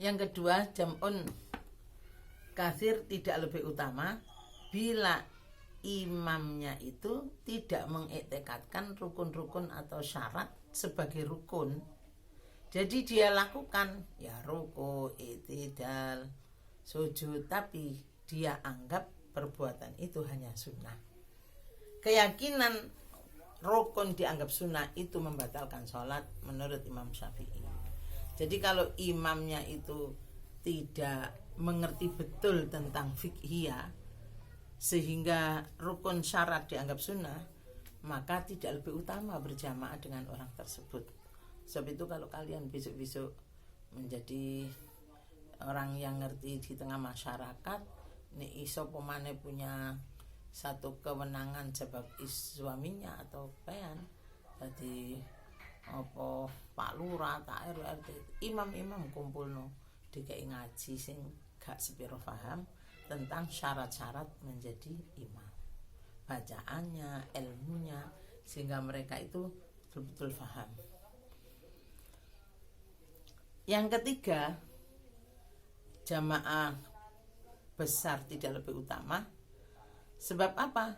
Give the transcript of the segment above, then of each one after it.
Yang kedua, jam'un katsir tidak lebih utama bila imamnya itu tidak mengiktikadkan rukun-rukun atau syarat sebagai rukun. Jadi dia lakukan ya ruku, i'tidal, sujud, tapi dia anggap perbuatan itu hanya sunnah. Keyakinan rukun dianggap sunnah itu membatalkan sholat menurut Imam Syafi'i. Jadi kalau imamnya itu tidak mengerti betul tentang fiqhiyah sehingga rukun syarat dianggap sunnah, maka tidak lebih utama berjamaah dengan orang tersebut. Sebab itu kalau kalian besok-besok menjadi orang yang ngerti di tengah masyarakat, nih iso pemane punya satu kewenangan sebab suaminya atau pean, jadi apa Pak Lurah, tak RT, imam-imam kumpulno dikai ngaji sing gak sepiro paham tentang syarat-syarat menjadi imam, bacaannya, ilmunya, sehingga mereka itu betul-betul paham. Yang ketiga, jamaah besar tidak lebih utama. Sebab apa?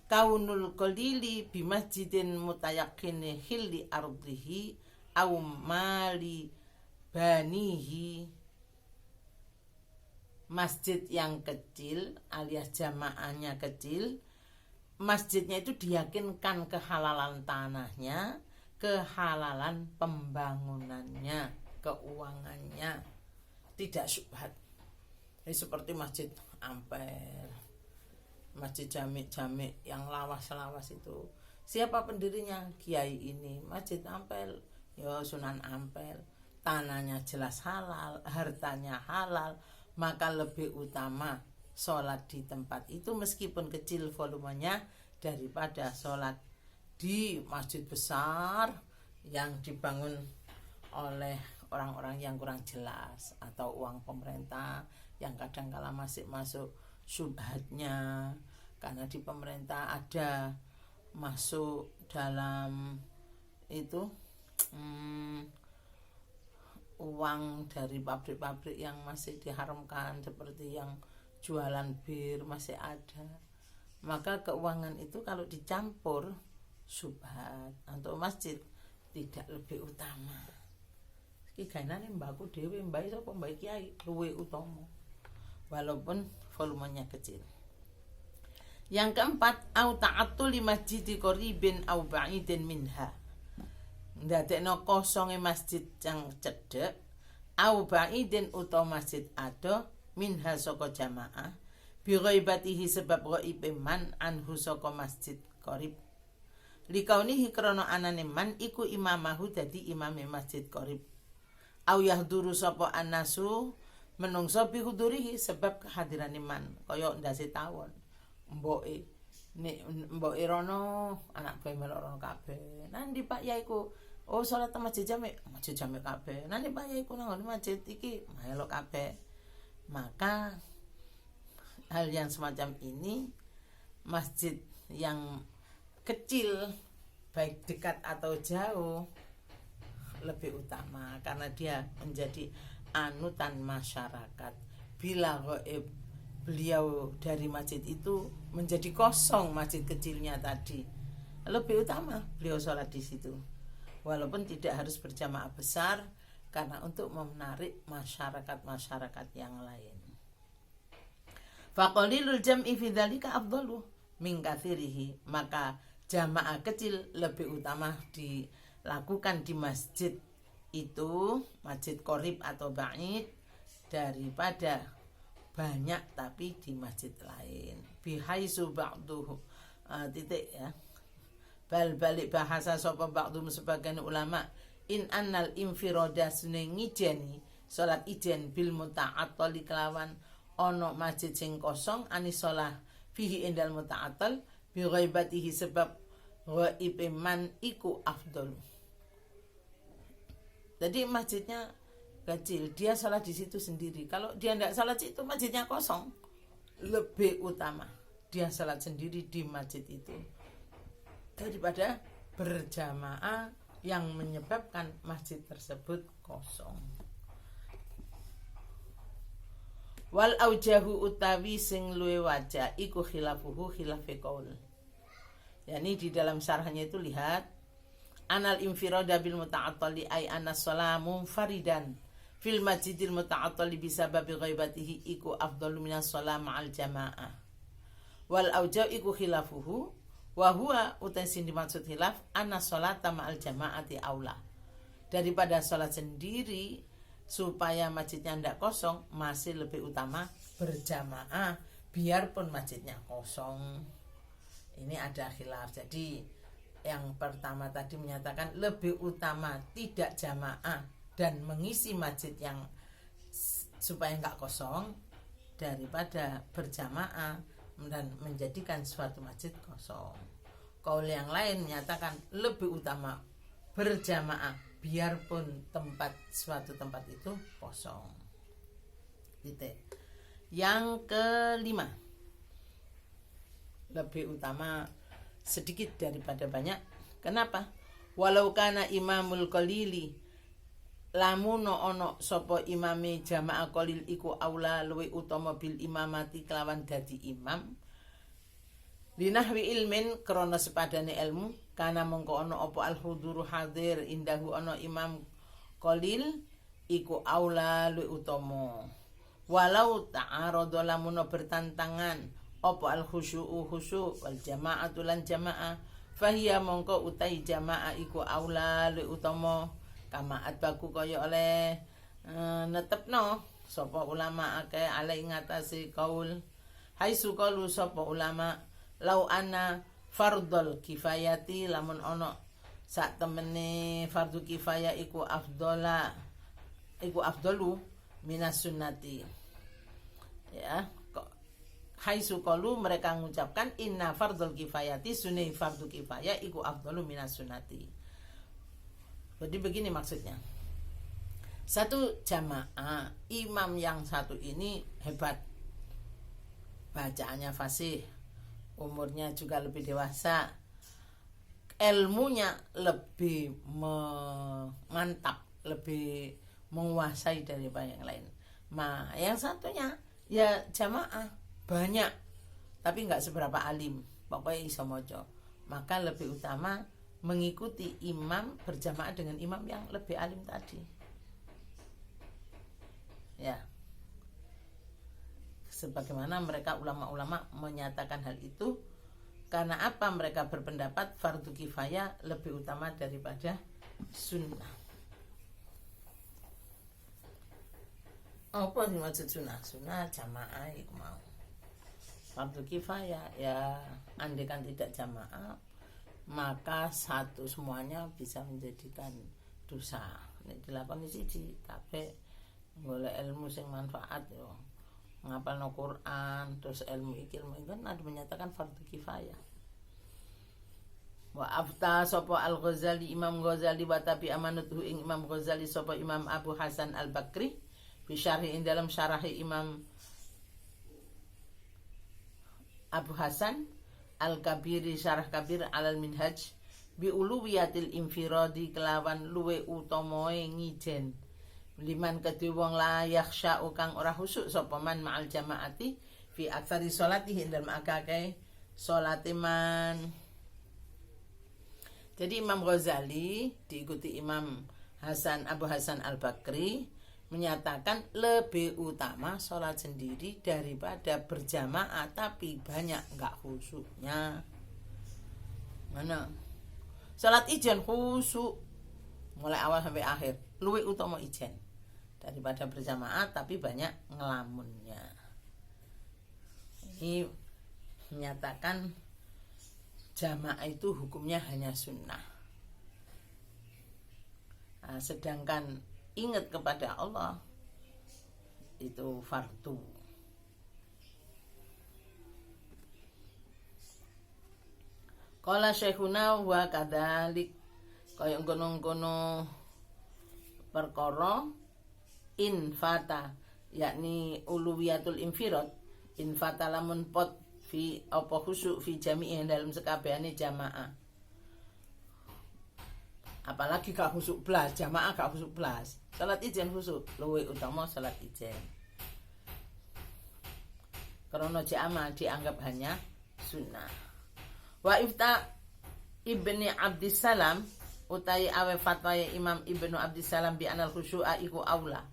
Kaunul qalili bi masjidin mutayaqqin hilli ardihi aw mali banihi. Masjid yang kecil alias jamaahnya kecil, masjidnya itu diyakinkan kehalalan tanahnya, kehalalan pembangunannya, keuangannya, tidak syubhat. Seperti Masjid Ampel, Masjid Jami-Jami yang lawas-lawas itu, siapa pendirinya? Kiai ini. Masjid Ampel ya Sunan Ampel, tanahnya jelas halal, hartanya halal, maka lebih utama sholat di tempat itu meskipun kecil volumenya daripada sholat di masjid besar yang dibangun oleh orang-orang yang kurang jelas atau uang pemerintah yang kadang kala masih masuk syubhatnya, karena di pemerintah ada masuk dalam itu uang dari pabrik-pabrik yang masih diharamkan, seperti yang jualan bir masih ada, maka keuangan itu kalau dicampur syubhat. Untuk masjid tidak lebih utama. Iki gaenane mbakku dhewe, mbak sapa mbak kiai luwih utama walaupun volumenya kecil. Yang keempat, au ta'attu li masjidi qaribin au ba'idin minha. Ndadekno kosonge masjid yang cedhek au ba'idin utawa masjid ado minha saka jamaah bi ghaibatihi sebab ghaibe man anhu saka masjid qarib. Likaunihi krana anane man iku imamahu dadi imame masjid qarib. Au yahduru sapa anasu menungso bihudurihi sebab kehadiran iman kaya ndase tawon mboke nek mboke rono anak bae melok rono kabeh nandi Pak Yaiku salat masjid jami kabeh nandi Pak Yaiku nang masjid iki melok kabeh. Maka hal yang semacam ini, masjid yang kecil baik dekat atau jauh lebih utama karena dia menjadi anutan masyarakat. Bila gaib beliau dari masjid itu menjadi kosong masjid kecilnya tadi, lebih utama beliau sholat di situ, walaupun tidak harus berjamaah besar karena untuk menarik masyarakat yang lain. Faqalilul jam'i fi dzalika afdalu min katsirihi, maka jamaah kecil lebih utama dilakukan di masjid itu, masjid qarib atau ba'id, daripada banyak tapi di masjid lain. Bihaisu ba'duhu titik ya. Balik bahasa sapa ba'dum sebagian ulama, in annal infirada suneng ngijeni salat ijen bil muta'attal kelawan ono masjid sing kosong anisolah fihi indal muta'attal bi ghaibatihi sebab ghaib man iku afdal. Jadi masjidnya kecil, dia salat di situ sendiri. Kalau dia tidak salat situ, masjidnya kosong, lebih utama dia salat sendiri di masjid itu daripada berjamaah yang menyebabkan masjid tersebut kosong. Wal aujahu utawi sing luwe wajah iku khilafuhu khilafe qaul. Yani di dalam syarahnya itu lihat anal infirada bil muta'attali ay anna salamu faridan fil masjidil muta'attali bisababi ghaibatihi iku afdalu minas salam ma'al jamaah. Wal aujau iku khilafuhu wa huwa utasin dimaksud khilaf anna sholata ma'al jamaati aula. Daripada sholat sendiri supaya masjidnya tidak kosong masih lebih utama berjamaah biarpun masjidnya kosong. Ini ada khilaf. Jadi yang pertama tadi menyatakan lebih utama tidak jamaah dan mengisi masjid yang supaya nggak kosong daripada berjamaah dan menjadikan suatu masjid kosong. Kaul yang lain menyatakan lebih utama berjamaah biarpun suatu tempat itu kosong. Titik. Yang kelima, lebih utama sedikit daripada banyak. Kenapa? Walau kana imamul qalili lamuno ono sopo imame jamaah qalil iku aula luwi utama bil imamati kelawan dadi imam linahwi ilmin krana sepadane ilmu kana mongko ono opo al huduru hadir indahu ono imam qalil iku aula luwi utama walau ta'arada lamuno bertantangan opo al khusyu'u khusyu' wal jama'atu lan jamaah fahiya mongko utai jamaah iku aula luwi utama kama atbaku kaya oleh netepno sapa ulama akeh ale ngatasi kaul haisu qalu sapa ulama lau anna fardhul kifayati lamun ono sak temene fardhu kifayah iku afdalu minas sunnati. Ya, haisu qalu mereka mengucapkan inna fardhul kifayati sunni fardhu kifayah iku afdalu minas sunnati. Jadi begini maksudnya. Satu jamaah, imam yang satu ini hebat. Bacaannya fasih, umurnya juga lebih dewasa, ilmunya lebih mantap, lebih menguasai daripada yang lain. Nah, yang satunya ya jamaah banyak, tapi nggak seberapa alim, pokoknya iso moco. Maka lebih utama mengikuti imam berjamaah dengan imam yang lebih alim tadi. Ya. Sebagaimana mereka ulama-ulama menyatakan hal itu karena apa mereka berpendapat fardu kifayah lebih utama daripada sunnah. Apa yang maksud sunnah? Sunnah jamaah itu mau. Fardu kifayah ya andaikan tidak jamaah maka satu semuanya bisa menjadikan dosa. Nek dilakoni siji tapi golek ilmu sing manfaat yo. Ngapalno Quran terus ilmu kan ada menyatakan fardu kifayah. Wa afta sapa Al-Ghazali Imam Ghazali wa tabi amanatuhu ing Imam Ghazali sapa Imam Abu Hasan Al-Bakri fi syarhi ing dalam syarahi Imam Abu Hasan Al-Kabiri syarah kabir alal minhaj bi uluwiyatil infiradi kelawan luwe utamae ngijen liman kedhe wong la yakhsha kang ora khusuk sapa man ma'al jamaati fi aktsari sholatihi dalam akake salate man. Jadi Imam Ghazali diikuti Imam Abu Hasan Al-Bakri menyatakan lebih utama sholat sendiri daripada berjamaah tapi banyak enggak khusyuknya. Mana? Sholat ijen khusyuk mulai awal sampai akhir, luwih utama ijen daripada berjamaah tapi banyak ngelamunnya. Ini menyatakan jamaah itu hukumnya hanya sunnah. Nah, sedangkan ingat kepada Allah itu fardu. Qala syekhuna wa kadzalik kaya ngono-ngono perkara infata yakni uluwiyatul infirad infata lamun pot fi apa khusyuk fi jami'in dalam sekabehane jamaah. Apalagi gak khusyuk blas, jamaah gak khusyuk blas. Salat ijen khusyuk luwih utama salat ijen. Karena jamaah dianggap hanya sunnah. Wa ifta Ibni Abdissalam utai awe fatwaye Imam Ibnu Abdissalam bi anal khusyu'a iku aula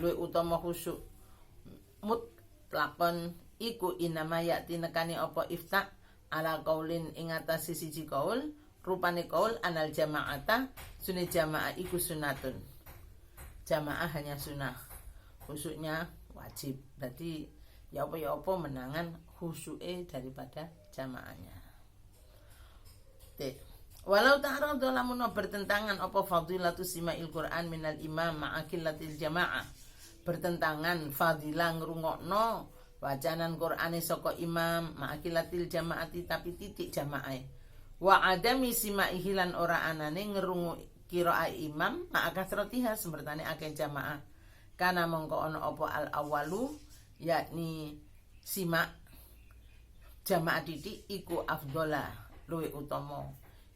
luwih utama khusyuk mutlaqan iku inama ya'ti nekani apa ifta ala qaulin ing atas siji qaul rupane qaul anal jama'ata sunni jamaah iku sunatun. Jamaah hanya sunnah, khusyuknya wajib. Berarti ya apa menangan khusyuke daripada jamaahnya. Walau ta'aradu lamun bertentangan apa fadilatu sima'il Qur'an minal imam ma'akillatil jamaah, bertentangan fadilah ngrungokno wacanan Qur'ane saka imam ma'akillatil jamaati tapi titik jamaah wa adami sima'ihi lan ora anane ngrungu qira'a imam ma'akasratiha sembertane akeh jamaah kana mongko ana apa al awalu yakni sima jamaah titik iku afdhola luwih utama.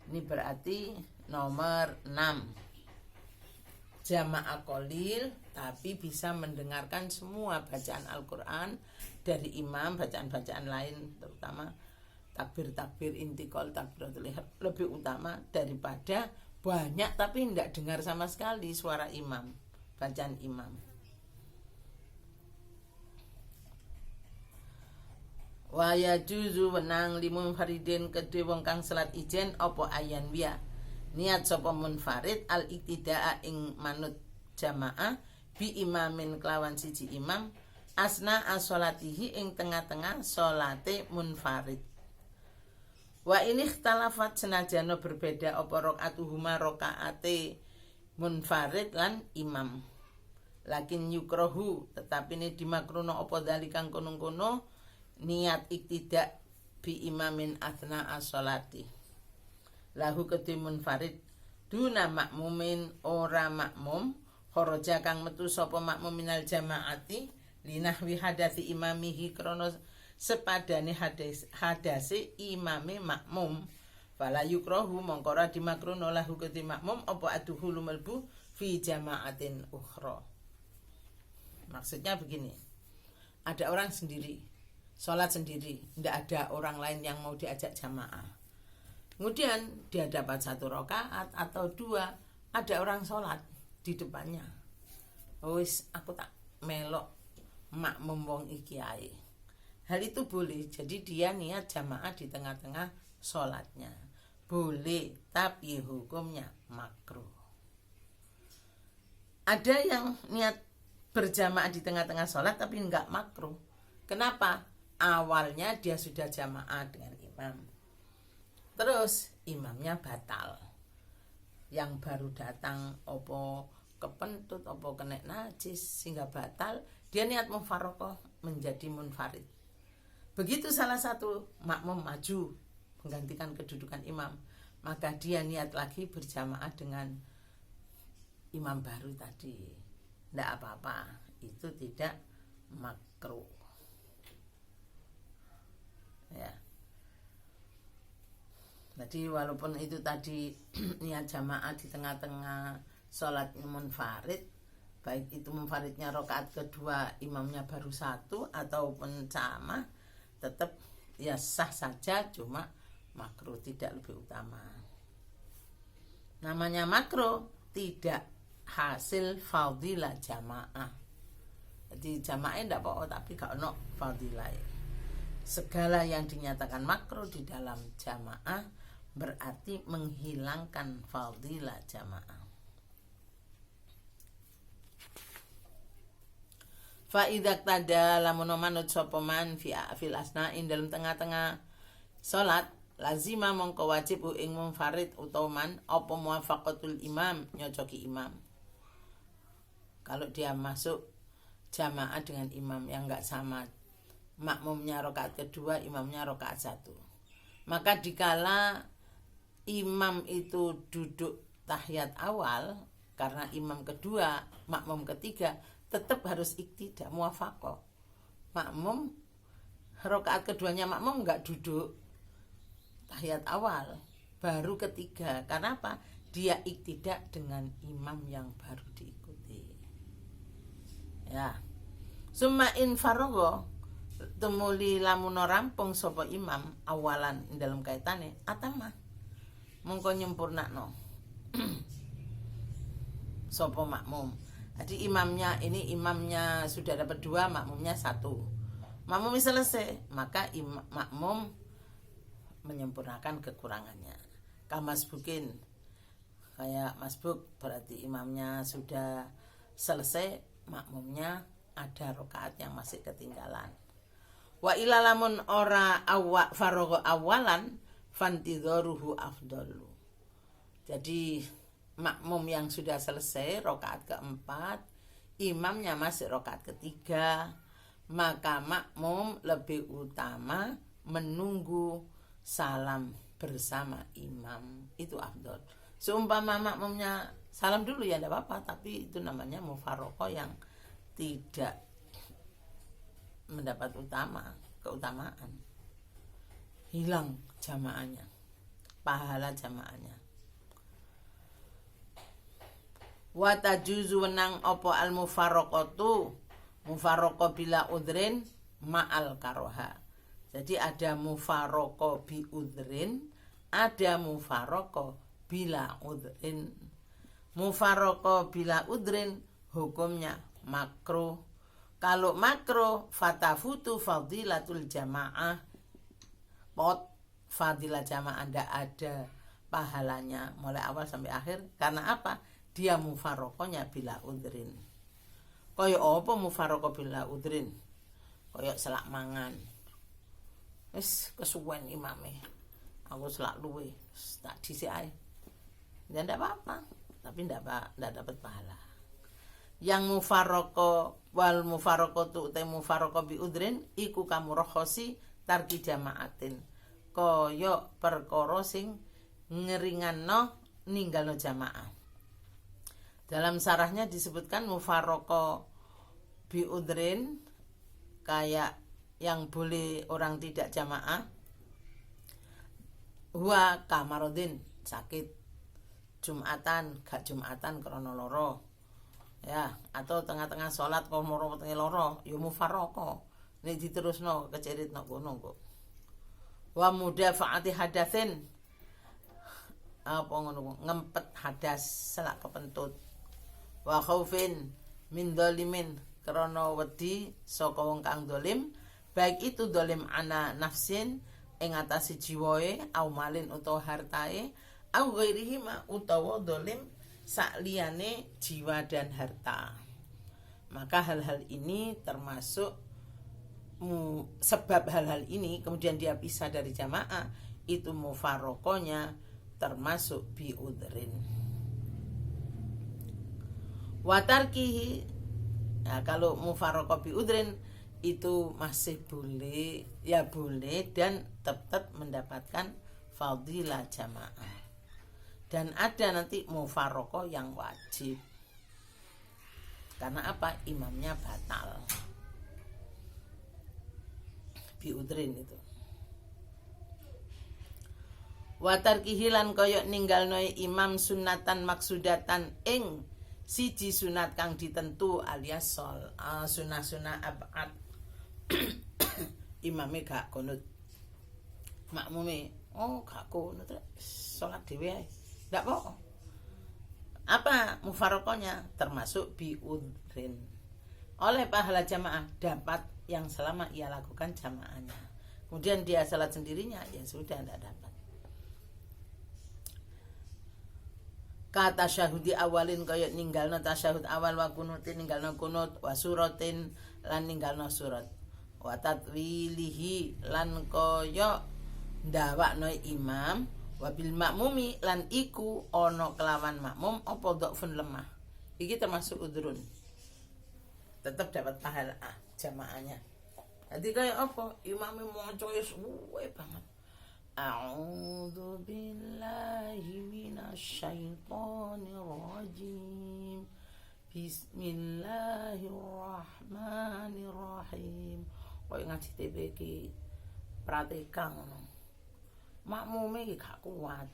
Ini berarti nomor 6. Jamaah qalil tapi bisa mendengarkan semua bacaan Al-Qur'an dari imam, bacaan-bacaan lain terutama takbir-takbir intikal, takbiratul ihram lebih utama daripada banyak tapi tidak dengar sama sekali suara imam, bacaan imam. Wa yajuzu wenang limun faridin kedhe wong kang salat ijen apa ayan wiya niat sapa munfarid al iktidaa ing manut jamaah bi imamin kelawan siji imam asna as-sholatihi ing tengah-tengah salate munfarid. Wa ini ikhtalafat senajana berbeda apa rakaatuhuma rakaate munfarid lan imam. Lakin yukrahu tetapi ini dimakruno apa dalikang kono-kono niat iktidak bi imamin athna as-sholati lahu kedhe munfarid duna makmumin ora makmum kharaja kang metu sapa makmum minal jamaati linahwi hadasi imamihi krana sepadane hadase imame makmum fala yukrahu mongko ora dimakruno lahu kedhe makmum apa aduhul melbu fi jamaatin ukhra. Maksudnya begini, ada orang sendiri sholat sendiri, tidak ada orang lain yang mau diajak jamaah. Kemudian dia dapat 1 rakaat atau 2, ada orang sholat di depannya. Wis aku tak melok makmum wong iki ae. Hal itu boleh, jadi dia niat jamaah di tengah-tengah sholatnya. Boleh, tapi hukumnya makruh. Ada yang niat berjamaah di tengah-tengah sholat tapi enggak makruh. Kenapa? Awalnya dia sudah jamaah dengan imam, terus imamnya batal, yang baru datang opo kepentut opo kena najis sehingga batal, dia niat mufarokoh menjadi munfarid. Begitu salah satu makmum maju menggantikan kedudukan imam, maka dia niat lagi berjamaah dengan imam baru tadi. Tidak apa-apa, itu tidak makruh. Ya. Jadi walaupun itu tadi niat jamaah di tengah-tengah sholat munfarid, baik itu munfaridnya rakaat kedua imamnya baru 1 ataupun sama, tetap ya sah saja, cuma makruh, tidak lebih utama. Namanya makruh tidak hasil fadilah jamaah. Jadi jamaah tidak apa-apa tapi gak ono fadilah. Segala yang dinyatakan makruh di dalam jamaah berarti menghilangkan fadilah jamaah. Fa idza tada lamun manut sapa man fil asna'in dalam tengah-tengah salat lazima mongko wajib ing munfarid utawa man apa muwafaqatul imam, nyocoki imam. Kalau dia masuk jamaah dengan imam yang enggak sama, makmumnya rakaat kedua, imamnya rakaat 1, maka dikala imam itu duduk tahiyat awal karena imam kedua, makmum ketiga, tetap harus iktidak muwafaqah. Makmum rakaat keduanya makmum enggak duduk tahiyat awal, baru ketiga. Karena apa? Dia iktidak dengan imam yang baru diikuti. Ya. Summa in faragha, tumuli lamun rampung sapa imam awalan dalam kaitane atama mongko nyempurnakno sapa makmum. Jadi imamnya sudah dapat 2, makmumnya 1. Makmum selesai, maka makmum menyempurnakan kekurangannya. Kamasbukin, kayak masbuk berarti imamnya sudah selesai, makmumnya ada rakaat yang masih ketinggalan. Wa ilalamun ora faragha awalan fantidharuhu afdalu. Jadi makmum yang sudah selesai rakaat keempat, imamnya masih rakaat ketiga, maka makmum lebih utama menunggu salam bersama imam, itu afdal. Seumpama makmumnya salam dulu ya tidak apa-apa, tapi itu namanya mufaraqah yang tidak mendapat keutamaan, hilang jamaahnya, pahala jamaahnya. Wa tajuzu wenang opo al mufaraqatu, mufaraqah bila udrin ma'al karoha. Jadi ada mufaraqah bi udrin, ada mufaraqah bila udrin. Mufaraqah bila udrin hukumnya makruh. Kalau makruh fatafutu fadilatul jamaah, fadilah jamaah ndak ada pahalanya mulai awal sampai akhir. Karena apa? Dia mufaraqahnya bila udrin. Kaya apa mufaraqah bila udrin? Kaya selak mangan. Wis kesuwen imame. Aku selak luwe, tak dhisik ae. Ya ndak apa-apa, tapi ndak dapat pahala. Yang mufaraqah wal mufaraqatu te mufaraqah bi udrin iku kamurahasi tarki jamaatin. Kaya perkara sing ngeringanno ninggalno jamaah. Dalam sarahnya disebutkan mufaraqah bi udrin kayak yang boleh orang tidak jamaah. Huwa kamarodin, sakit, Jumatan gak Jumatan krana lara. Ya, atau tengah-tengah sholat kok moro wetenge lara, ya mufaraqah. Nek diterusno keceritno kono kok. Wa mudafaati hadatsin. Apa ngono, ngempet hadas selak kepentut. Wa khaufin min dzalimin, krana wedi saka wong kang dolim, baik itu dolim ana nafsin ing atase jiwae, au malin utawa hartae, au ghairihi ma utawa dolim sakliyane jiwa dan harta. Maka hal-hal ini termasuk sebab hal-hal ini kemudian dia pisah dari jamaah, itu mufaraqahnya termasuk biudrin. Watarkihi, nah, kalau mufaraqah biudrin itu masih boleh, ya boleh dan tetap mendapatkan fadilah jamaah. Dan ada nanti mufaraqah yang wajib. Karena apa? Imamnya batal. Biudrin itu. Watarkihi lan koyok ninggalno imam sunatan maksudatan ing siji sunat kang ditentu alias sunah-sunah abad. Imame gak kunut, makmume gak kunut, salat dhewe ae. Ndak apa. Apa mufaraqahnya? Termasuk biudrin. Oleh pahala jamaah dapat yang selama ia lakukan jamaahnya. Kemudian dia salat sendirinya, ya sudah ndak dapat. Kata syahudi awalin kaya ninggalno tasyahud awal, wa kunutin ninggalno kunut, wa suratin lan ninggalno surat, wa tatwilihi lan kaya ndawakno imam, wabil makmumi lan iku ono kelawan makmum apa dhafun lemah. Iki termasuk udrun. Tetap dapat pahala jamaahnya. Jadi kayak apa? Imame maca suwe banget. A'udzu billahi minasyaitonir rajim. Bismillahirrahmanirrahim. Kok ngaji TPK praktekan ngono. Makmume iki gak kuat,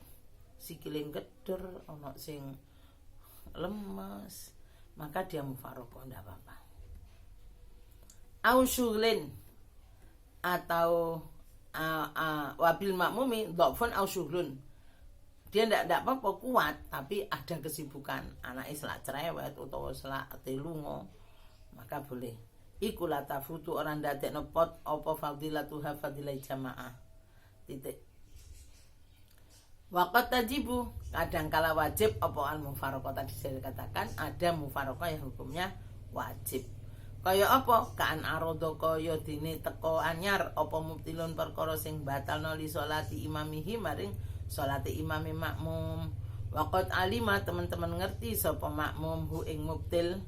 sikile geder, ana sing lemes, maka dia mufaraqah ndak apa-apa. Au syughlin, atau wabil makmumi dhafun au syuhrun. Dia ndak apa-apa kuat, tapi ada kesibukan, anake selak cerewet utawa selak telungo, maka boleh. Iku la tafutu orang ndadekno pot apa fadilatuha fadilah jamaah. Titik. Waqat tajibu, kadang kala wajib apa al mufaraqah, tadi saya katakan ada mufaraqah yang hukumnya wajib. Kaya apa? Kaan arodo kaya dene teko anyar apa mubtilun perkara sing batalno li sholati imamihi maring sholate imame makmum. Waqat alima, teman-teman ngerti sapa makmum hu ing mubtil.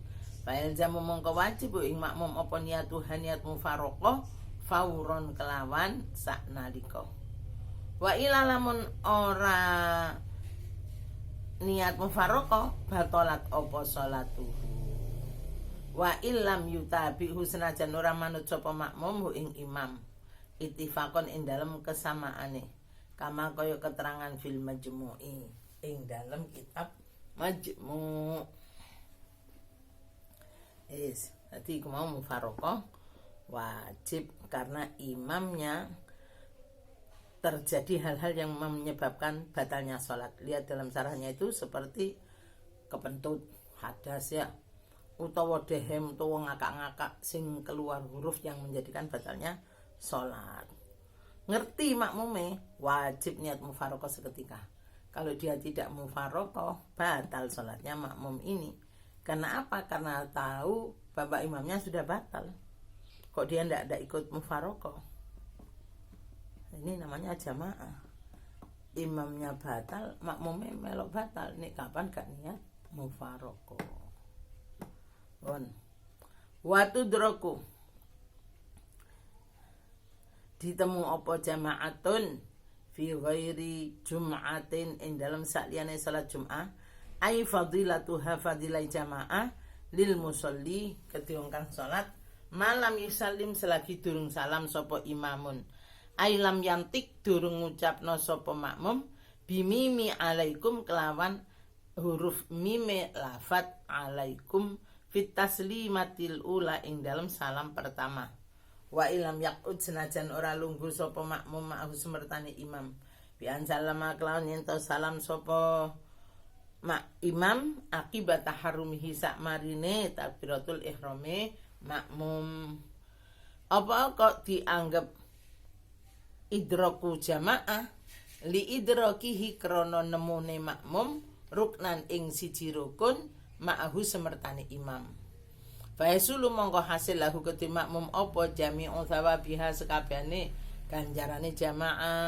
Fa'il jamu mongko wajib hu ing makmum apa niatuhan niat mufaraqah fauron kelawan saknalika. Wa ila lamun ora niat mufaraqah batalat apa sholatuhu. Wa illam yutabi husnajan ora manut sapa makmum hu ing imam ittifaqon ing dalem kesamaane kama kaya keterangan fil majmu'i ing dalem kitab majmu'. Tadi mau mufaraqah wajib karena imamnya terjadi hal-hal yang menyebabkan batalnya sholat. Lihat dalam sarahnya itu seperti kepentut, hadas ya, utawa dehem utawa ngakak-ngakak sing keluar huruf yang menjadikan batalnya sholat. Ngerti makmume wajib niat mufaraqah seketika. Kalau dia tidak mufaraqah batal sholatnya makmum ini. Karena apa? Karena tahu bapak imamnya sudah batal. Kok dia tidak ikut mufaraqah? Ini namanya jamaah. Imamnya batal, makmumnya melok batal. Ini kapan gak niat mufaraqah? Watu droku ditemu apa jamaatun fi ghairi jum'atin ing dalam sakliyane salat Jumat ai fadilatuha fadilah jamaah lil musolli ketiung kang salat malam yusallim selagi durung salam sapa imamun ai lam yantik durung ngucapno sapa makmum bimimi alaikum kelawan huruf mime lafat alaikum fit taslimatil ula ing dalam salam pertama. Wa ilam yaqud senajan ora lungguh sapa makmum ma'hu semertane imam bi ansalama kelawan yen salam sapa imam akibat taharrumihi sak marine takbiratul ihrame makmum. Apa kok dianggap idraku jamaah li idrakihi krana nemune makmum ruknan ing siji rukun ma'hu semertane imam. Faisulu mongko hasil lahu kedhi makmum apa jami'u thawabiha sekabehane ganjarane jamaah.